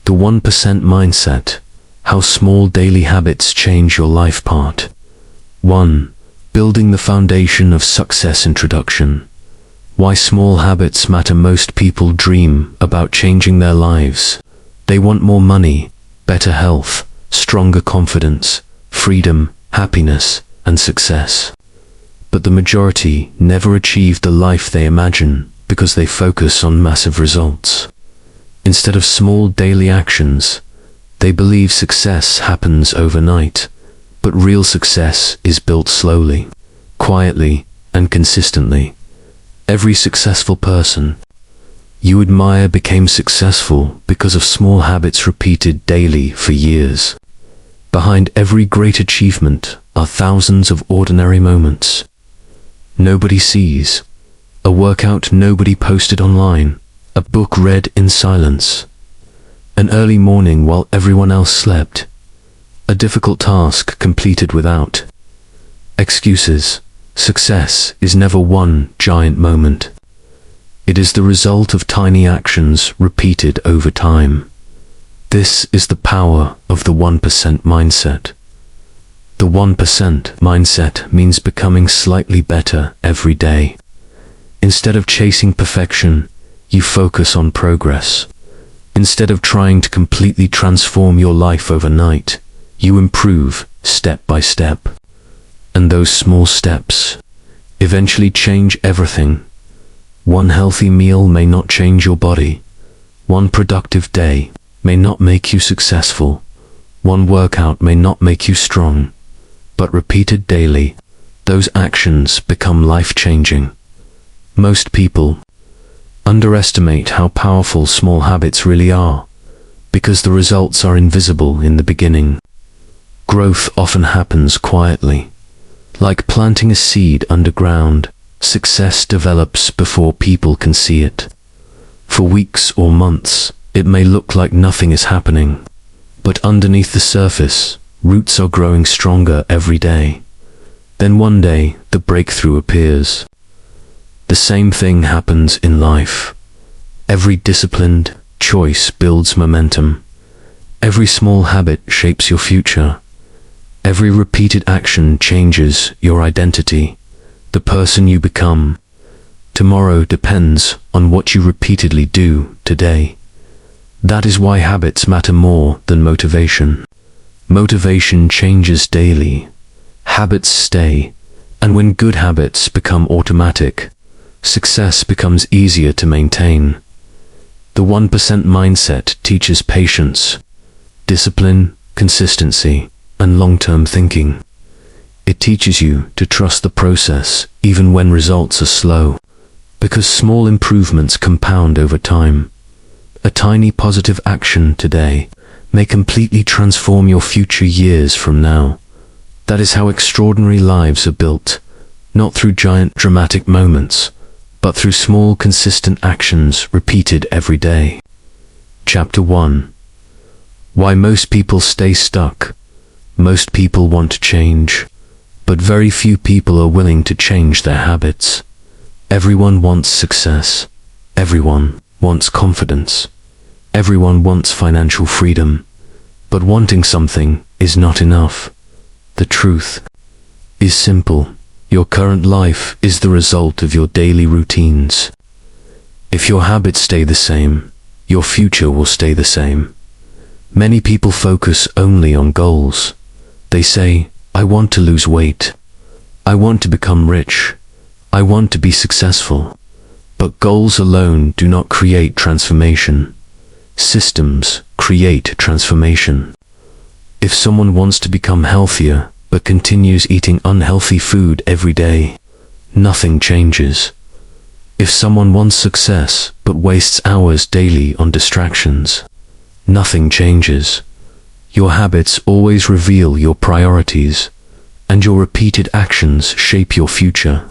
The 1% Mindset. How small daily habits change your life. Part 1. Building the foundation of success. Introduction. Why small habits matter. Most people dream about changing their lives. They want more money, better health, stronger confidence, freedom, happiness, and success. But the majority never achieve the life they imagine because they focus on massive results. Instead of small daily actions, they believe success happens overnight, but real success is built slowly, quietly, and consistently. Every successful person you admire became successful because of small habits repeated daily for years. Behind every great achievement are thousands of ordinary moments nobody sees. A workout nobody posted online, a book read in silence, an early morning while everyone else slept, a difficult task completed without excuses. Success is never one giant moment. It is the result of tiny actions repeated over time. This is the power of the 1% mindset. The 1% mindset means becoming slightly better every day. Instead of chasing perfection, you focus on progress. Instead of trying to completely transform your life overnight, you improve step by step. And those small steps eventually change everything. One healthy meal may not change your body. One productive day may not make you successful. One workout may not make you strong. But repeated daily, those actions become life-changing. Most people underestimate how powerful small habits really are, because the results are invisible in the beginning. Growth often happens quietly. Like planting a seed underground, success develops before people can see it. For weeks or months, it may look like nothing is happening, but underneath the surface, roots are growing stronger every day. Then one day, the breakthrough appears. The same thing happens in life. Every disciplined choice builds momentum. Every small habit shapes your future. Every repeated action changes your identity, the person you become. Tomorrow depends on what you repeatedly do today. That is why habits matter more than motivation. Motivation changes daily. Habits stay, and when good habits become automatic, success becomes easier to maintain. The 1% mindset teaches patience, discipline, consistency, and long-term thinking. It teaches you to trust the process even when results are slow, because small improvements compound over time. A tiny positive action today may completely transform your future years from now. That is how extraordinary lives are built, not through giant dramatic moments, but through small consistent actions repeated every day. Chapter 1. Why most people stay stuck. Most people want to change, but very few people are willing to change their habits. Everyone wants success. Everyone wants confidence. Everyone wants financial freedom. But wanting something is not enough. The truth is simple. Your current life is the result of your daily routines. If your habits stay the same, your future will stay the same. Many people focus only on goals. They say, I want to lose weight. I want to become rich. I want to be successful. But goals alone do not create transformation. Systems create transformation. If someone wants to become healthier, but continues eating unhealthy food every day, nothing changes. If someone wants success, but wastes hours daily on distractions, nothing changes. Your habits always reveal your priorities, and your repeated actions shape your future.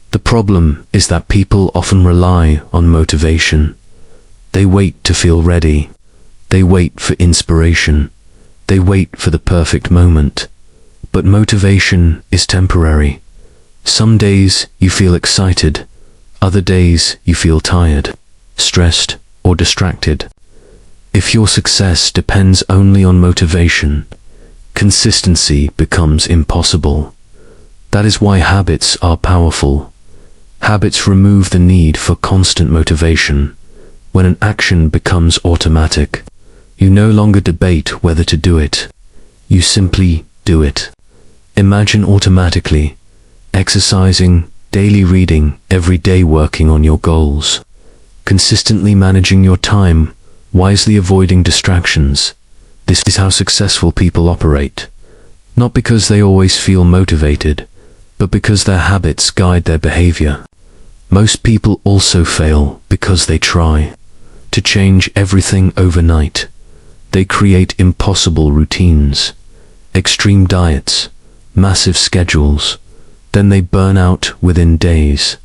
The problem is that people often rely on motivation. They wait to feel ready. They wait for inspiration. They wait for the perfect moment. But motivation is temporary. Some days you feel excited. Other days you feel tired, stressed, or distracted. If your success depends only on motivation, consistency becomes impossible. That is why habits are powerful. Habits remove the need for constant motivation. When an action becomes automatic, you no longer debate whether to do it. You simply do it. Imagine automatically exercising, daily reading, every day working on your goals, consistently managing your time, wisely avoiding distractions. This is how successful people operate. Not because they always feel motivated, but because their habits guide their behavior. Most people also fail because they try to change everything overnight. They create impossible routines, extreme diets, massive schedules. Then they burn out within days.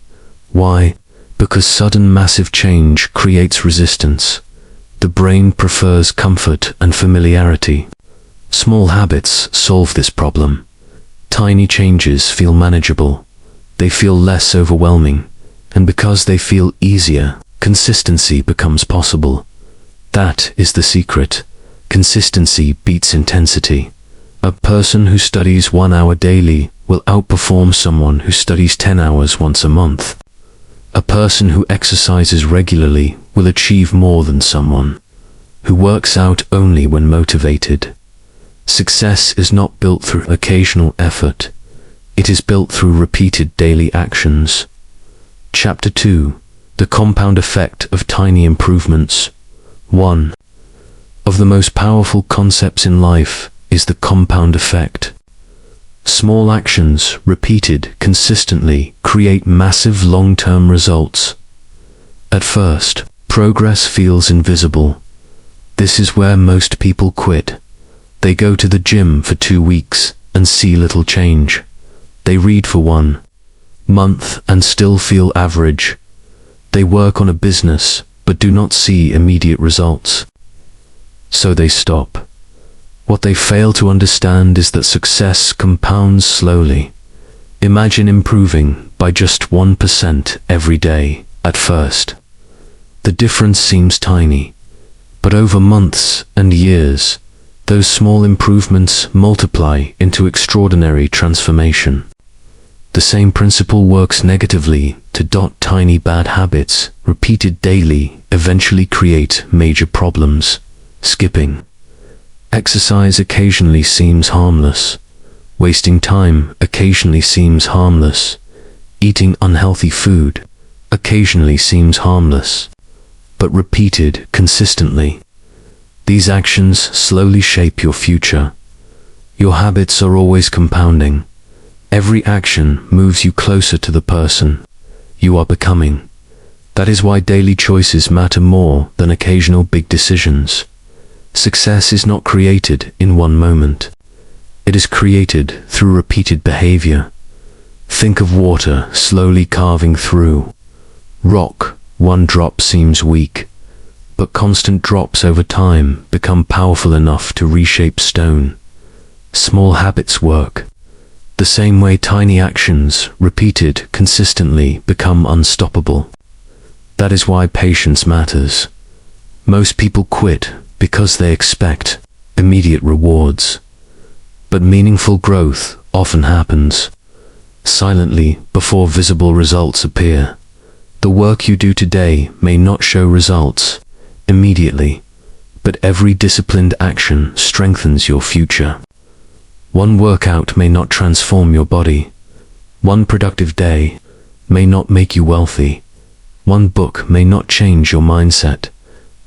Why? Because sudden massive change creates resistance. The brain prefers comfort and familiarity. Small habits solve this problem. Tiny changes feel manageable. They feel less overwhelming. And because they feel easier, consistency becomes possible. That is the secret. Consistency beats intensity. A person who studies 1 hour daily will outperform someone who studies 10 hours once a month. A person who exercises regularly will achieve more than someone who works out only when motivated. Success is not built through occasional effort. It is built through repeated daily actions. Chapter 2. The compound effect of tiny improvements. 1. Of the most powerful concepts in life is the compound effect. Small actions, repeated consistently, create massive long-term results. At first, progress feels invisible. This is where most people quit. They go to the gym for 2 weeks and see little change. They read for 1 month and still feel average. They work on a business but do not see immediate results. So they stop. What they fail to understand is that success compounds slowly. Imagine improving by just 1% every day at first. The difference seems tiny, but over months and years, those small improvements multiply into extraordinary transformation. The same principle works negatively to tiny bad habits, repeated daily, eventually create major problems. Skipping exercise occasionally seems harmless. Wasting time occasionally seems harmless. Eating unhealthy food occasionally seems harmless. But repeated consistently, these actions slowly shape your future. Your habits are always compounding. Every action moves you closer to the person you are becoming. That is why daily choices matter more than occasional big decisions. Success is not created in one moment. It is created through repeated behavior. Think of water slowly carving through rock. One drop seems weak, but constant drops over time become powerful enough to reshape stone. Small habits work the same way tiny actions, repeated consistently, become unstoppable. That is why patience matters. Most people quit because they expect immediate rewards. But meaningful growth often happens silently before visible results appear. The work you do today may not show results immediately, but every disciplined action strengthens your future. One workout may not transform your body. One productive day may not make you wealthy. One book may not change your mindset,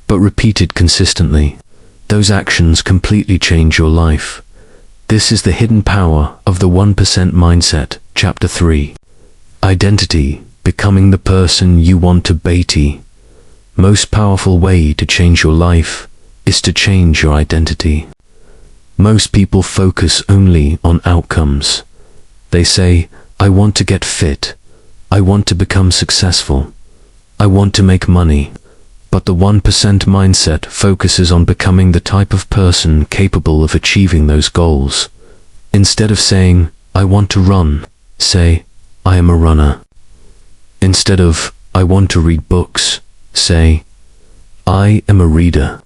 but repeated consistently, those actions completely change your life. This is the hidden power of the 1% mindset. Chapter 3. Identity, becoming the person you want to be. Most powerful way to change your life is to change your identity. Most people focus only on outcomes. They say, I want to get fit. I want to become successful. I want to make money. But the 1% mindset focuses on becoming the type of person capable of achieving those goals. Instead of saying, I want to run, say, I am a runner. Instead of, I want to read books, say, I am a reader.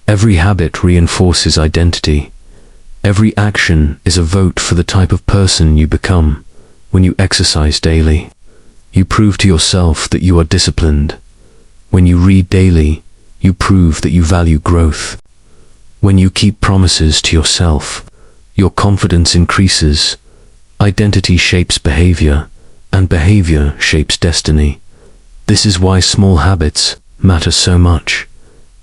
Every habit reinforces identity. Every action is a vote for the type of person you become. When you exercise daily, you prove to yourself that you are disciplined. When you read daily, you prove that you value growth. When you keep promises to yourself, your confidence increases. Identity shapes behavior, and behavior shapes destiny. This is why small habits matter so much.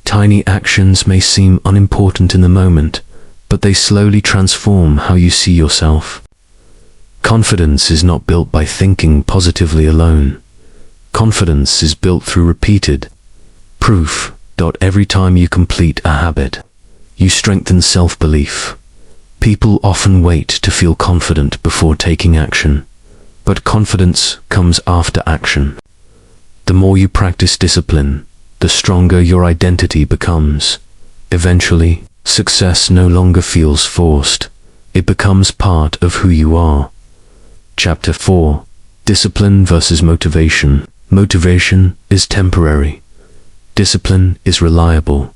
Tiny actions may seem unimportant in the moment, but they slowly transform how you see yourself. Confidence is not built by thinking positively alone. Confidence is built through repeated proof. Every time you complete a habit, you strengthen self-belief. People often wait to feel confident before taking action, but confidence comes after action. The more you practice discipline, the stronger your identity becomes. Eventually, success no longer feels forced. It becomes part of who you are. Chapter 4. Discipline versus motivation. Motivation is temporary. Discipline is reliable.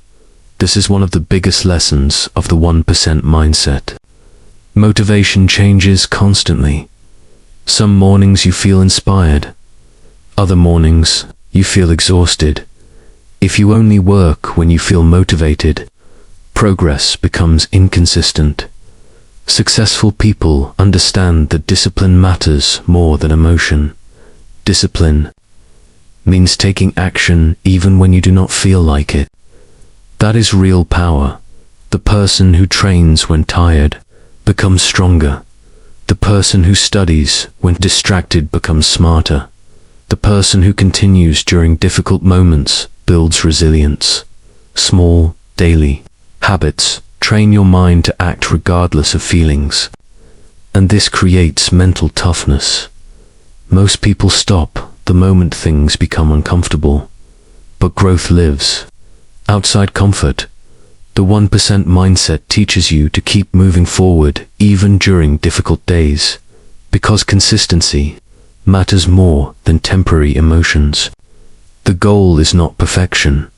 This is one of the biggest lessons of the 1% mindset. Motivation changes constantly. Some mornings you feel inspired. Other mornings you feel exhausted. If you only work when you feel motivated, progress becomes inconsistent. Successful people understand that discipline matters more than emotion. Discipline means taking action even when you do not feel like it. That is real power. The person who trains when tired becomes stronger. The person who studies when distracted becomes smarter. The person who continues during difficult moments builds resilience. Small, daily habits train your mind to act regardless of feelings, and this creates mental toughness. Most people stop the moment things become uncomfortable, but growth lives outside comfort. The 1% mindset teaches you to keep moving forward even during difficult days, because consistency matters more than temporary emotions. The goal is not perfection.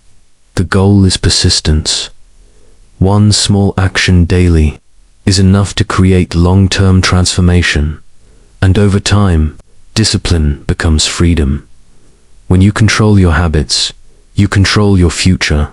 The goal is persistence. One small action daily is enough to create long-term transformation, and over time, discipline becomes freedom. When you control your habits, you control your future.